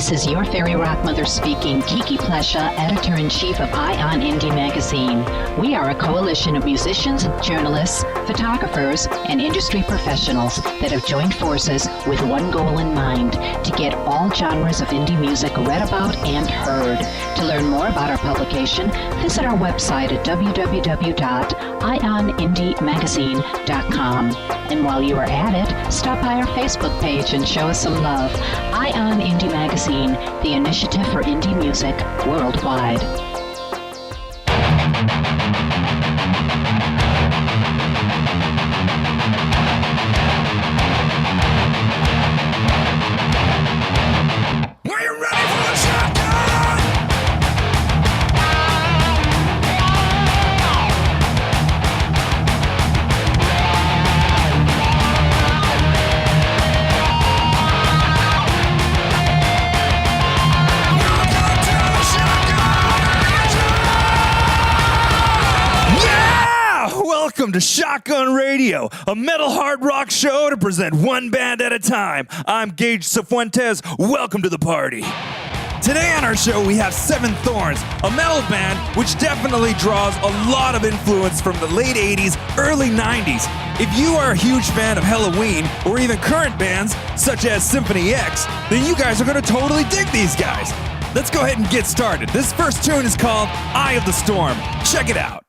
This is your fairy rock mother speaking, Kiki Plesha, editor-in-chief of Ion Indie Magazine. We are a coalition of musicians, journalists, photographers, and industry professionals that have joined forces with one goal in mind, to get all genres of indie music read about and heard. To learn more about our publication, visit our website at www.ionindiemagazine.com. And while you are at it, stop by our Facebook page and show us some love. Ion Indie Magazine, the initiative for indie music worldwide. Are you ready for the shotgun? Welcome to Shotgun Radio, a metal hard rock show to present one band at a time. I'm Gage Cifuentes. Welcome to the party. Today on our show, we have Thorns, a metal band which definitely draws a lot of influence from the late 80s, early 90s. If you are a huge fan of Halloween or even current bands such as Symphony X, then you guys are going to totally dig these guys. Let's go ahead and get started. This first tune is called Eye of the Storm. Check it out.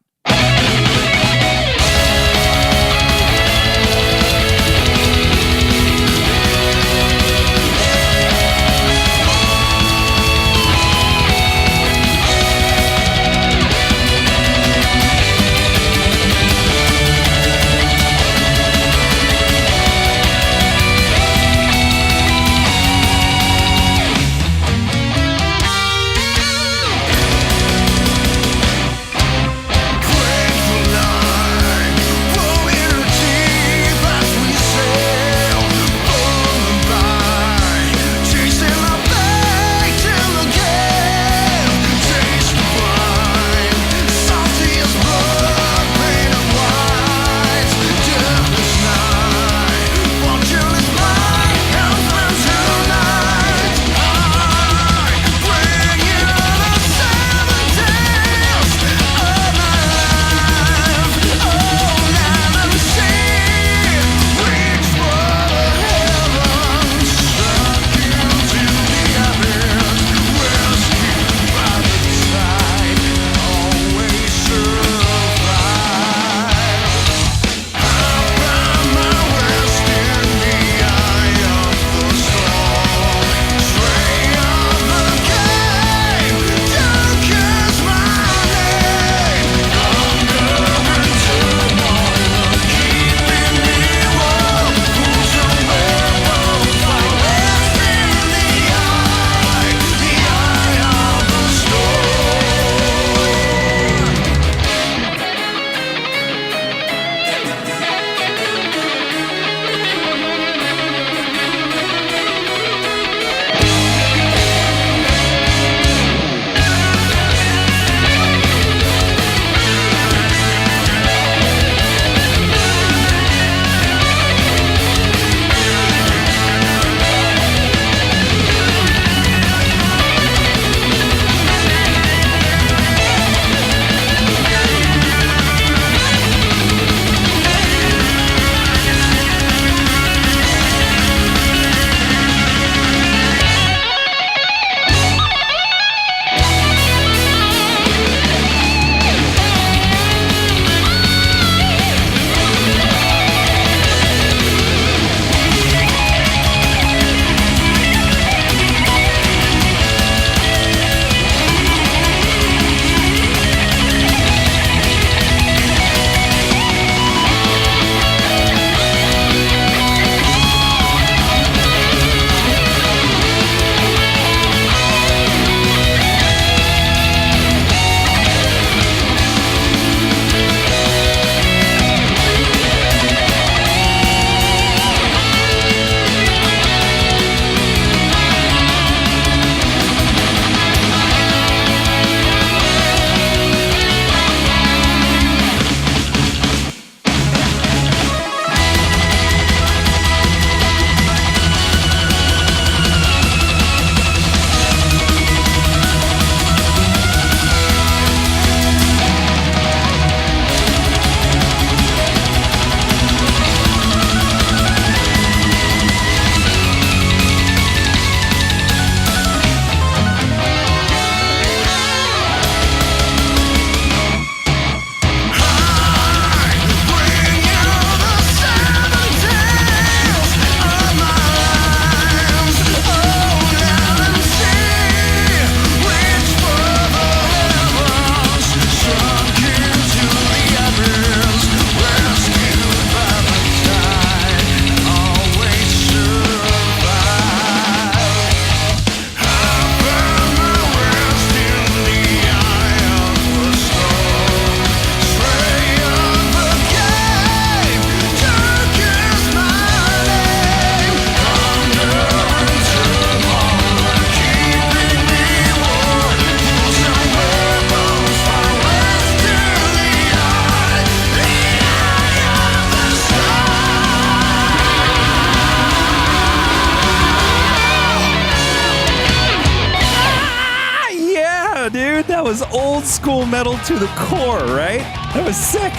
was old school metal to the core, right? That was sick.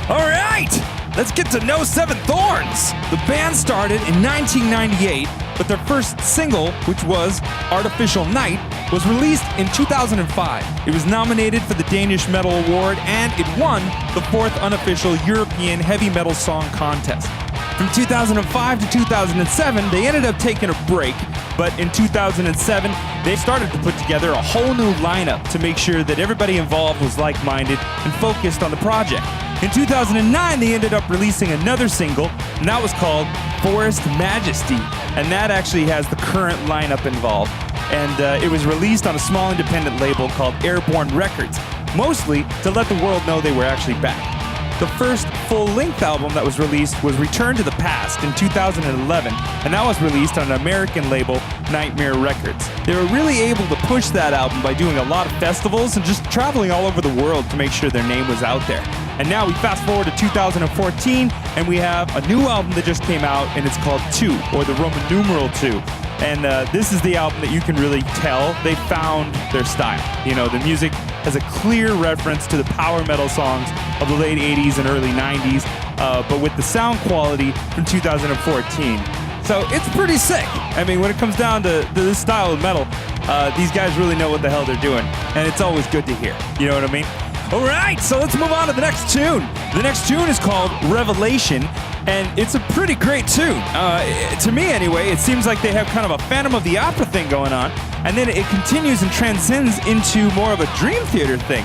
All right, let's get to know Seven Thorns. The band started in 1998, but their first single, which was Artificial Night, was released in 2005. It was nominated for the Danish Metal Award, and it won the 4th unofficial European Heavy Metal Song Contest. From 2005 to 2007, they ended up taking a break, but in 2007, they started to put together a whole new lineup to make sure that everybody involved was like-minded and focused on the project. In 2009, they ended up releasing another single, and that was called Forest Majesty, and that actually has the current lineup involved. And it was released on a small independent label called Airborne Records, mostly to let the world know they were actually back. The first full-length album that was released was Return to the Past in 2011, and that was released on an American label, Nightmare Records. They were really able to push that album by doing a lot of festivals and just traveling all over the world to make sure their name was out there. And now we fast forward to 2014, and we have a new album that just came out, and it's called 2, or the Roman numeral 2. And this is the album that you can really tell they found their style. You know, the music has a clear reference to the power metal songs of the late 80s and early 90s, but with the sound quality from 2014. So it's pretty sick. I mean, when it comes down to this style of metal, these guys really know what the hell they're doing, and it's always good to hear. You know what I mean? All right, so let's move on to the next tune. The next tune is called Revelation, and it's a pretty great tune. To me, anyway, it seems like they have kind of a Phantom of the Opera thing going on, and then it continues and transcends into more of a Dream Theater thing.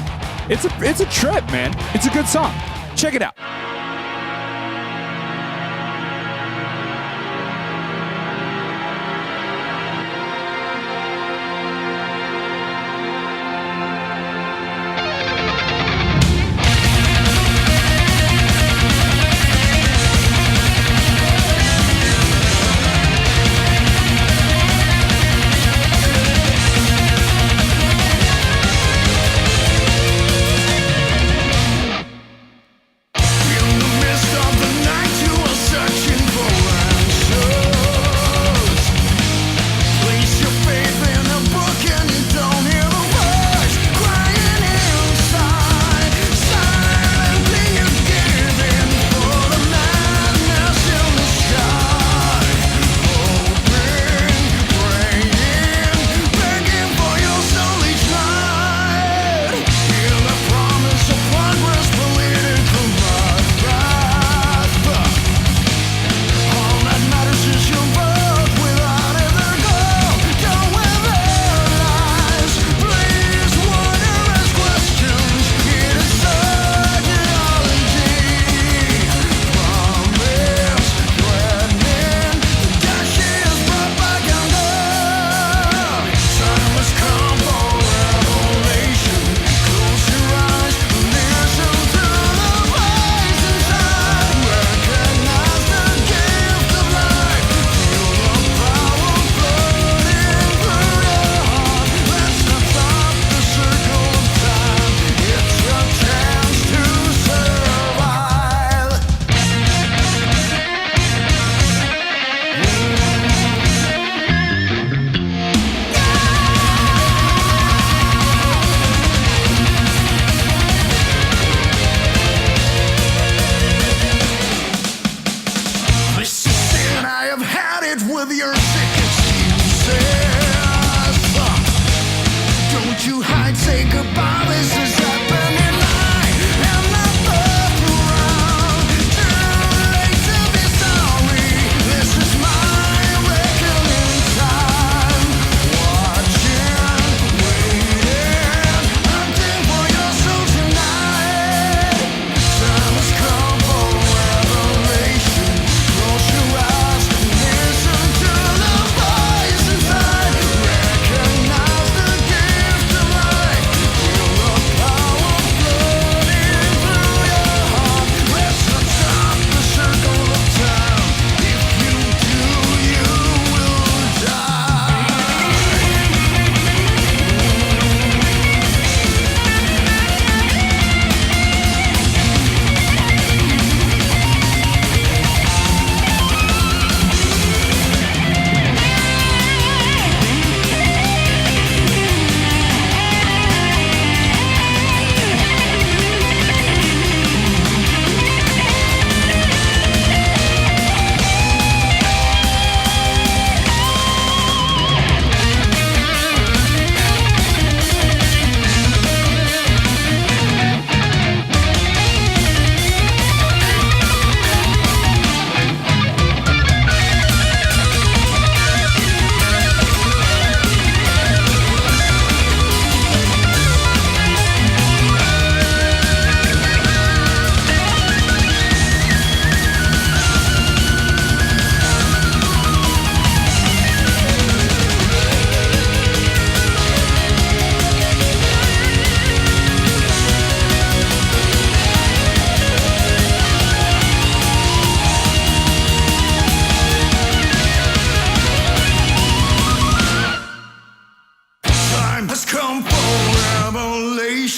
It's a trip, man. It's a good song. Check it out. We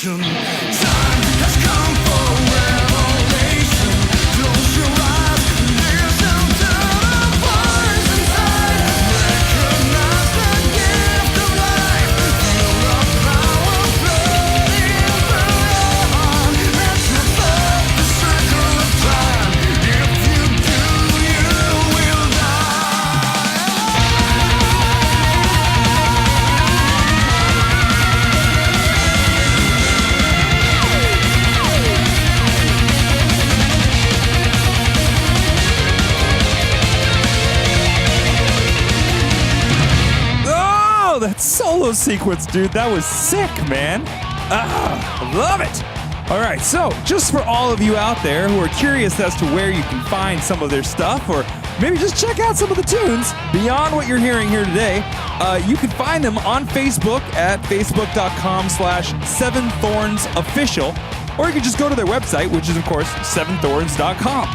nation. Time has come for revelation. Close your eyes, listen to the voice inside. Recognize the gift of life. Feel the power flooding through your heart. Let's reverse the circle of time. If you do, you will die. Oh, that solo sequence, dude. That was sick, man. Ah, love it. All right, so just for all of you out there who are curious as to where you can find some of their stuff, or maybe just check out some of the tunes beyond what you're hearing here today, you can find them on Facebook at facebook.com/7thornsofficial, or you can just go to their website, which is, of course, 7thorns.com.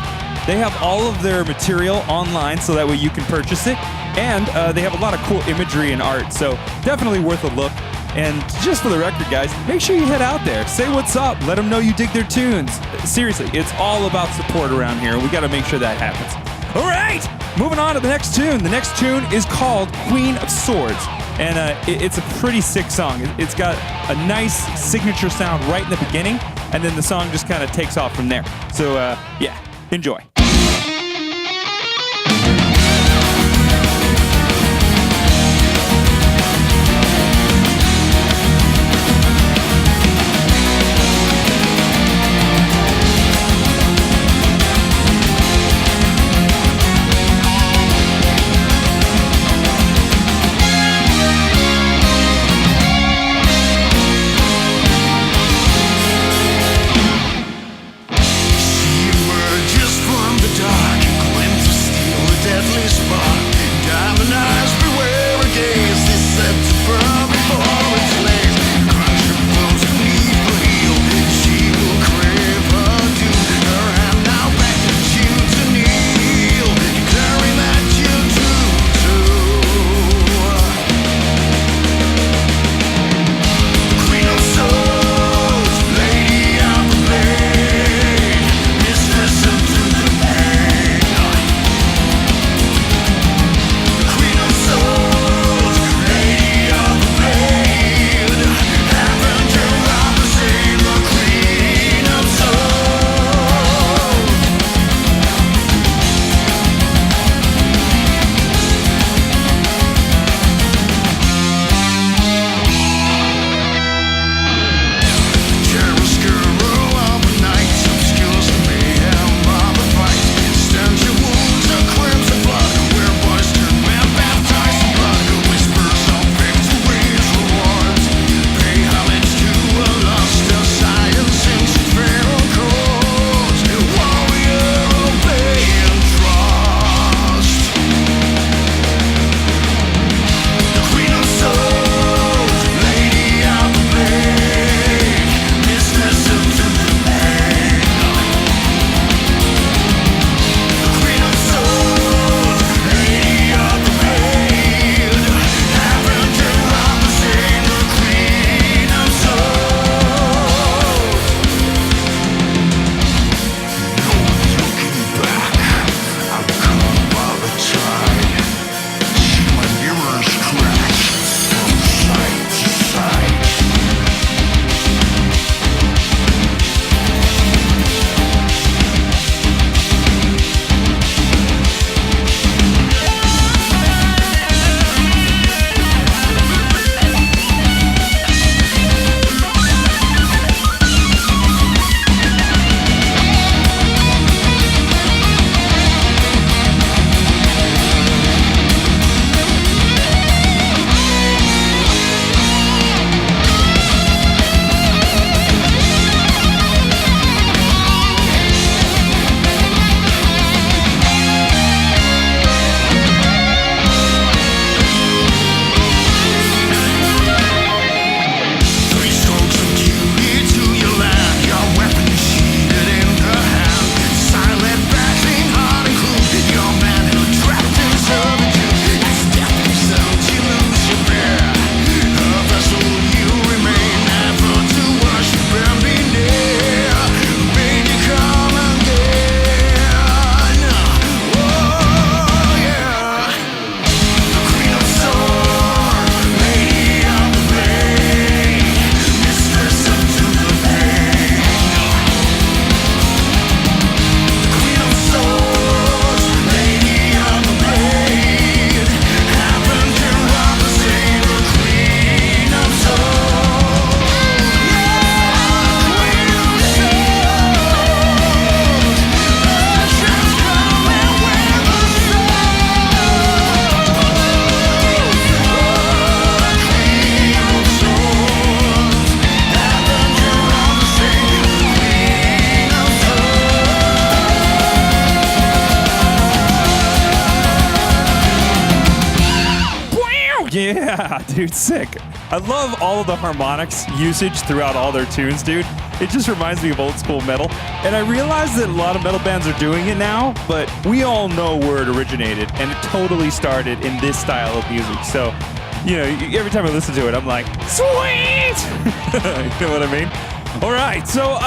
They have all of their material online so that way you can purchase it, and they have a lot of cool imagery and art, so definitely worth a look. And just for the record, guys, make sure you head out there. Say what's up. Let them know you dig their tunes. Seriously, it's all about support around here. We got to make sure that happens. All right, moving on to the next tune. The next tune is called Queen of Swords, and it's a pretty sick song. It's got a nice signature sound right in the beginning, and then the song just kind of takes off from there. So, yeah, enjoy. She emerges from Yeah, dude, sick. I love all of the harmonics usage throughout all their tunes, dude. It just reminds me of old school metal. And I realize that a lot of metal bands are doing it now, but we all know where it originated, and it totally started in this style of music. So, you know, every time I listen to it, I'm like, sweet! You know what I mean? All right, so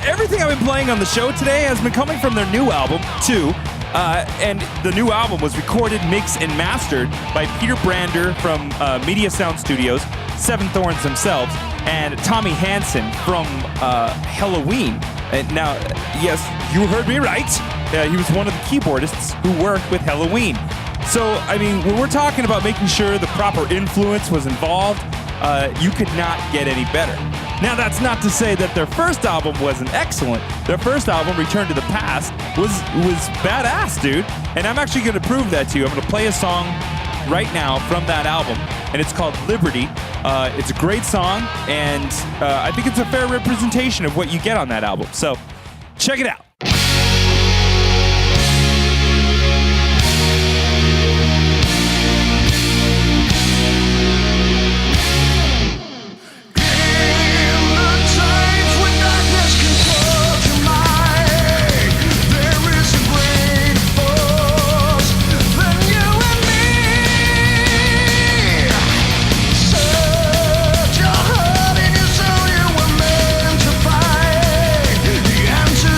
everything I've been playing on the show today has been coming from their new album, too. And the new album was recorded, mixed, and mastered by Peter Brander from Media Sound Studios, Seven Thorns themselves, and Tommy Hansen from Halloween. And now, yes, you heard me right. He was one of the keyboardists who worked with Halloween. So, I mean, when we're talking about making sure the proper influence was involved, you could not get any better. Now, that's not to say that their first album wasn't excellent. Their first album, Return to the Past, was badass, dude. And I'm actually going to prove that to you. I'm going to play a song right now from that album, and it's called Liberty. It's a great song, and I think it's a fair representation of what you get on that album. So, check it out.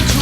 To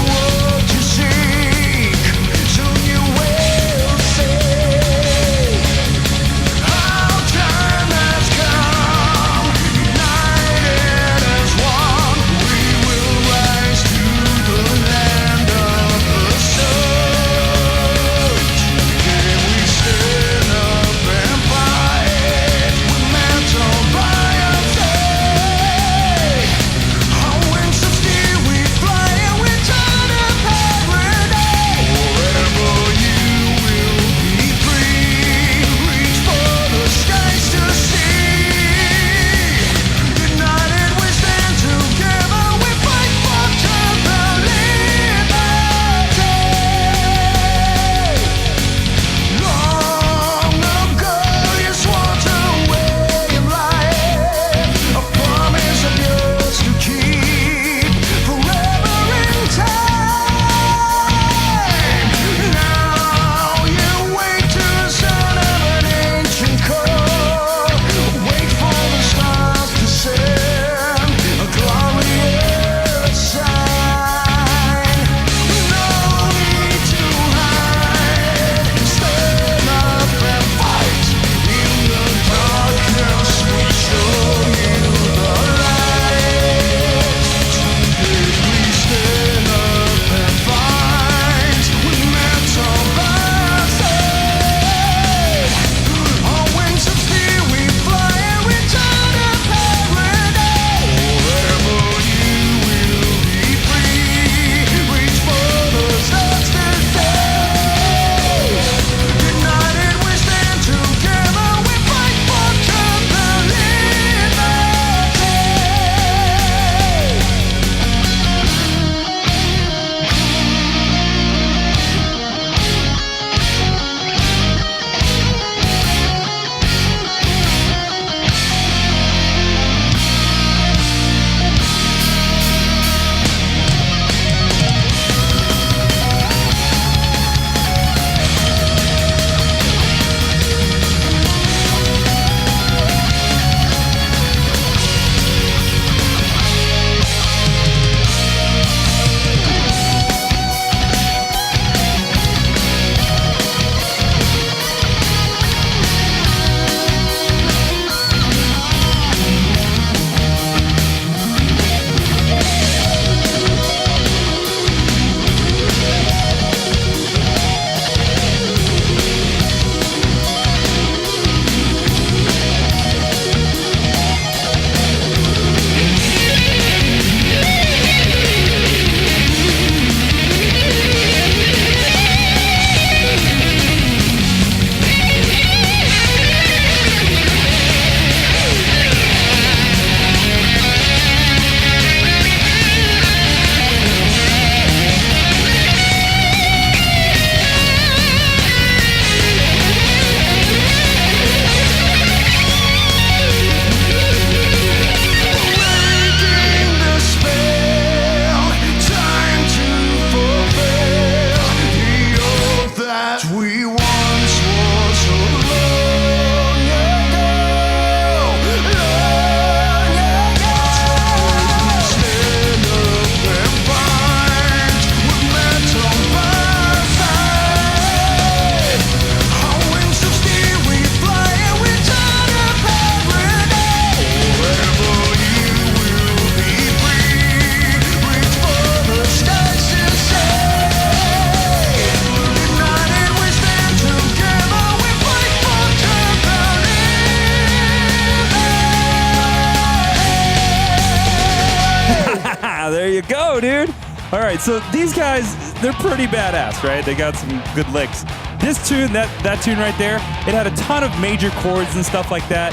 you go, dude. All right, so these guys, they're pretty badass, right? They got some good licks. This tune, that tune right there, it had a ton of major chords and stuff like that,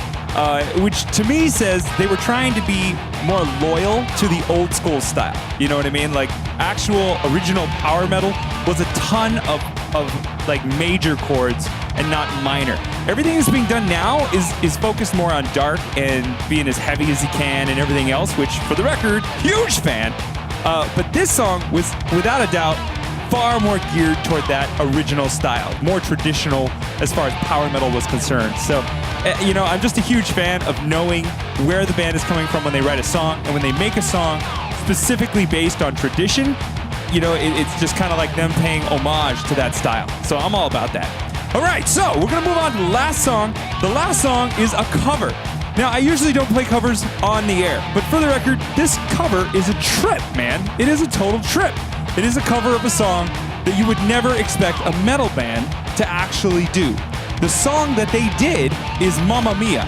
which to me says they were trying to be more loyal to the old school style. You know what I mean? Like actual original power metal was a ton of like major chords and not minor. Everything that's being done now is focused more on dark and being as heavy as you can and everything else, which for the record, huge fan. But this song was, without a doubt, far more geared toward that original style, more traditional as far as power metal was concerned. So, you know, I'm just a huge fan of knowing where the band is coming from when they write a song, and when they make a song specifically based on tradition, you know, it's just kind of like them paying homage to that style. So I'm all about that. All right, so we're going to move on to the last song. The last song is a cover. Now, I usually don't play covers on the air, but for the record, this cover is a trip, man. It is a total trip. It is a cover of a song that you would never expect a metal band to actually do. The song that they did is Mamma Mia.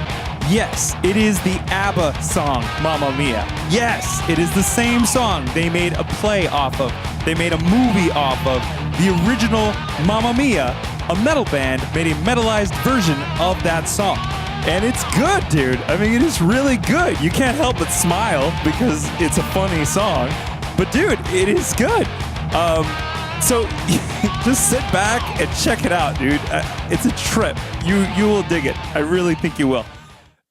Yes, it is the ABBA song, Mamma Mia. Yes, it is the same song they made a play off of. They made a movie off of. The original Mamma Mia, a metal band made a metalized version of that song. And it's good, dude. I mean, it is really good. You can't help but smile because it's a funny song. But dude, it is good. So just sit back and check it out, dude. It's a trip. You will dig it. I really think you will.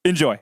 Enjoy.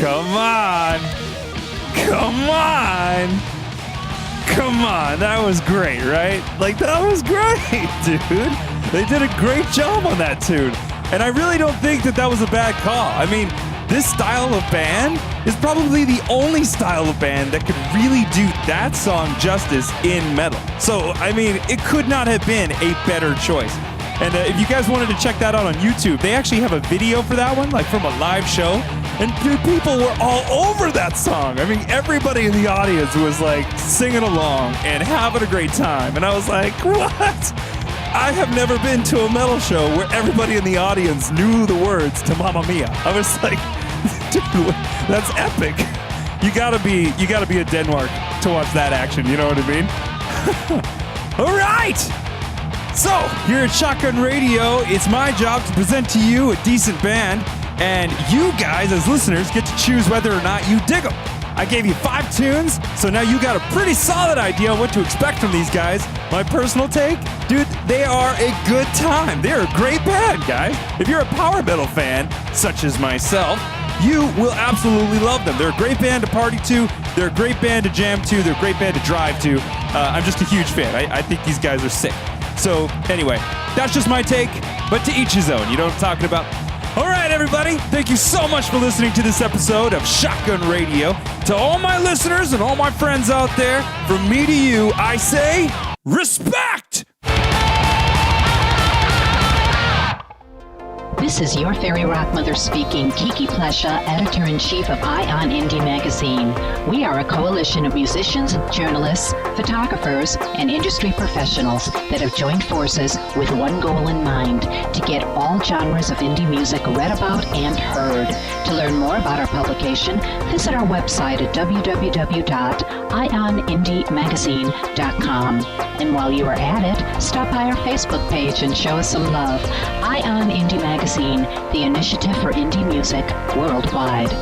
Come on. Come on. Come on. That was great, right? Like, that was great, dude. They did a great job on that tune. And I really don't think that was a bad call. I mean, this style of band is probably the only style of band that could really do that song justice in metal. So, I mean, it could not have been a better choice. And if you guys wanted to check that out on YouTube, they actually have a video for that one, like from a live show. And dude, people were all over that song. I mean, everybody in the audience was like singing along and having a great time. And I was like, what? I have never been to a metal show where everybody in the audience knew the words to Mamma Mia. I was like, dude, that's epic. You gotta be in Denmark to watch that action. You know what I mean? All right. So, here at Shotgun Radio, it's my job to present to you a decent band, and you guys, as listeners, get to choose whether or not you dig them. I gave you 5 tunes, so now you got a pretty solid idea of what to expect from these guys. My personal take, dude, they are a good time. They're a great band, guys. If you're a power metal fan, such as myself, you will absolutely love them. They're a great band to party to. They're a great band to jam to. They're a great band to drive to. I'm just a huge fan. I think these guys are sick. So, anyway, that's just my take, but to each his own. You know what I'm talking about? All right, everybody. Thank you so much for listening to this episode of Shotgun Radio. To all my listeners and all my friends out there, from me to you, I say, respect! This is your fairy rock mother speaking, Kiki Plesha, editor-in-chief of Ion Indie Magazine. We are a coalition of musicians, journalists, photographers, and industry professionals that have joined forces with one goal in mind, to get all genres of indie music read about and heard. To learn more about our publication, visit our website at www.ionindiemagazine.com. And while you are at it, stop by our Facebook page and show us some love. Ion Indie Magazine, the initiative for indie music worldwide.